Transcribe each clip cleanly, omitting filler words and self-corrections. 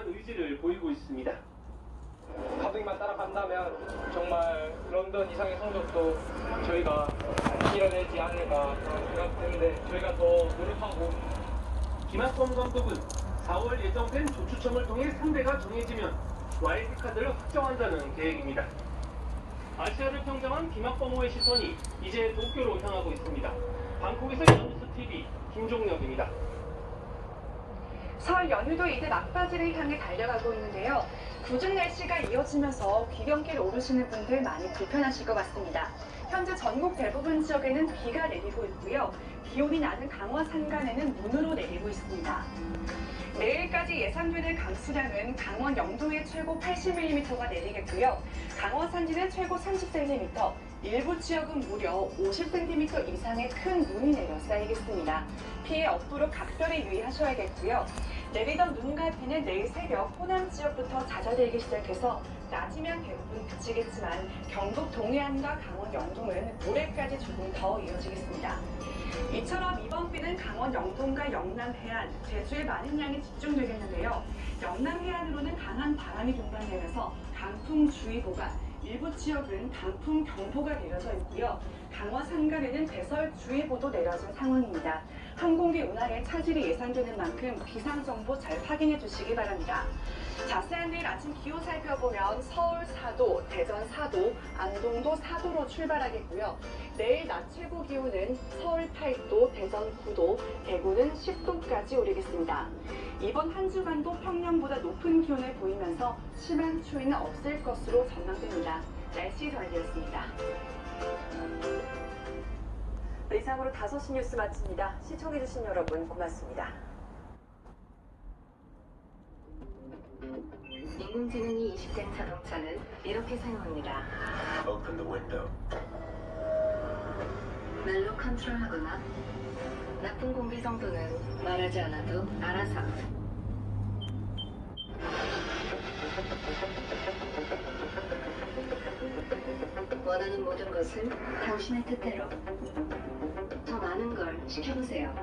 강한 의지를 보이고 있습니다. 감독님만 따라간다면 정말 런던 이상의 성적도 저희가 이뤄내지 않을까 생각되는데 저희가 더 노력하고. 김학범 감독은 4월 예정된 조추첨을 통해 상대가 정해지면 와일드카드를 확정한다는 계획입니다. 아시아를 평정한 김학범호의 시선이 이제 도쿄로 향하고 있습니다. 방콕에서 연뉴스TV 김종혁입니다. 설 연휴도 이제 막바지를 향해 달려가고 있는데요. 궂은 날씨가 이어지면서 귀경길 오르시는 분들 많이 불편하실 것 같습니다. 현재 전국 대부분 지역에는 비가 내리고 있고요. 기온이 낮은 강화 산간에는 눈으로 내리고 있습니다. 내일까지 예상되는 강수량은 강원 영도에 최고 80mm가 내리겠고요. 강원 산지는 최고 30cm, 일부 지역은 무려 50cm 이상의 큰 눈이 내려 쌓이겠습니다. 피해 없도록 각별히 유의하셔야겠고요. 내리던 눈과 비는 내일 새벽 호남 지역부터 잦아들기 시작해서 낮이면 대부분 그치겠지만 경북 동해안과 강원 영동은 모레까지 조금 더 이어지겠습니다. 이처럼 이번 비는 강원 영동과 영남 해안, 제주에 많은 양이 집중되겠는데요. 영남 해안으로는 강한 바람이 동반되면서 강풍주의보가, 일부 지역은 강풍 경보가 내려져 있고요. 강원 산간에는 대설주의보도 내려진 상황입니다. 항공기 운항에 차질이 예상되는 만큼 기상정보 잘 확인해 주시기 바랍니다. 자세한 내일 아침 기온 살펴보면 서울 4도, 대전 4도, 안동도 4도로 출발하겠고요. 내일 낮 최고 기온은 서울 8도, 대전 9도, 대구는 10도까지 오르겠습니다. 이번 한 주간도 평년보다 높은 기온을 보이면서 심한 추위는 없을 것으로 전망됩니다. 날씨 전해드렸습니다. 이상으로 5시 뉴스 마칩니다. 시청해주신 여러분 고맙습니다. 인공지능이 이식된 자동차는 이렇게 사용합니다. Open the window. 말로 컨트롤하거나 나쁜 공기 정도는 말하지 않아도 알아서. 원하는 모든 것을 당신의 뜻대로. 더 많은 걸 시켜보세요.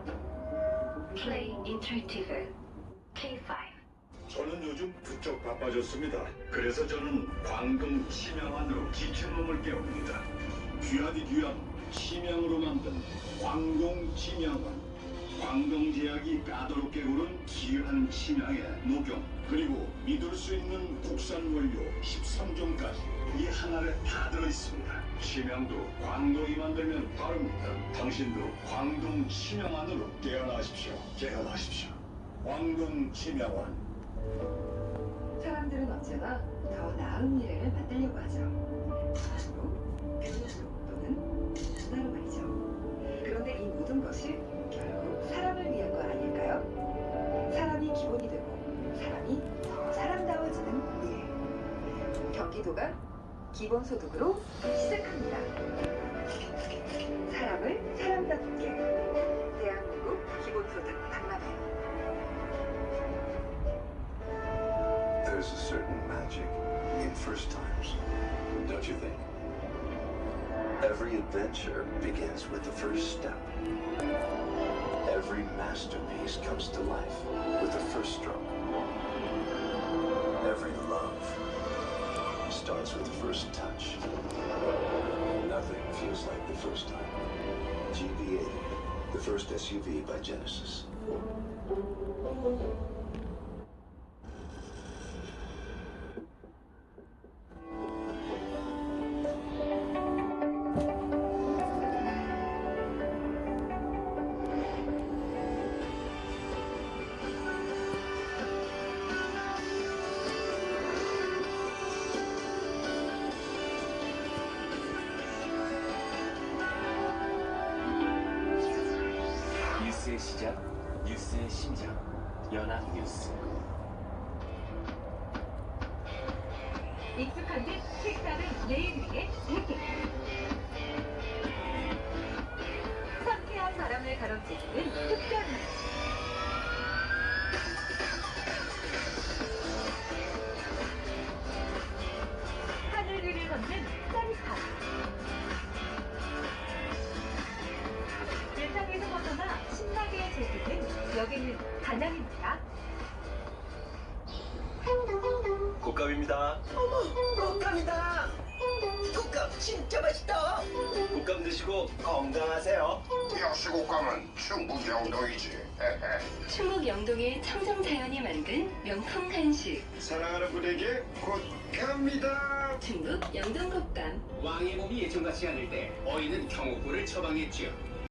Play Interactive K5. 저는 요즘 부쩍 바빠졌습니다. 그래서 저는 광동 침양안으로 지친 몸을 깨웁니다. 귀하디 귀한 침양으로 만든 광동 침양안. 광동제약이 까다롭게 고른 귀한 침양의 녹용, 그리고 믿을 수 있는 국산 원료 13종까지 이 하나에 다 들어있습니다. 침양도 광동이 만들면 다릅니다. 당신도 광동 침양안으로 깨어나십시오. 깨어나십시오. 광동 침양안. 사람들은 언제나 더 나은 미래를 만들려고 하죠. 돈으로, 교육으로 또는 전화로 말이죠. 그런데 이 모든 것이 결국 사람을 위한 거 아닐까요? 사람이 기본이 되고 사람이 더 사람다워지는 미래. 경기도가 기본소득으로 시작합니다. 사람을 사람답게. 대한민국 기본소득 박람회. There's a certain magic in first times, don't you think? Every adventure begins with the first step. Every masterpiece comes to life with the first stroke. Every love starts with the first touch. Nothing feels like the first time. GB80, the first SUV by Genesis. 뉴스의 시작, 뉴스의 심장, 연합뉴스. 익숙한 듯 색다른 내일 위의 세계. 상쾌한 바람을 가로지르는 특별한 하늘 위를 걷는 짜릿함. 일상에서 벗어나 신나게 즐기는 여기는 가남입니다. 국감입니다. 꽃감이다. 꽃감 진짜 맛있다. 국감 드시고 건강하세요. 역시 국감은 충북 영동이지. 충북 영동의 청정자연이 만든 명품 간식 사랑하는 분에게 곧 갑니다. 충북 영동국감. 왕의 몸이 예전같지 않을 때 어인은 경옥고를 처방했지요.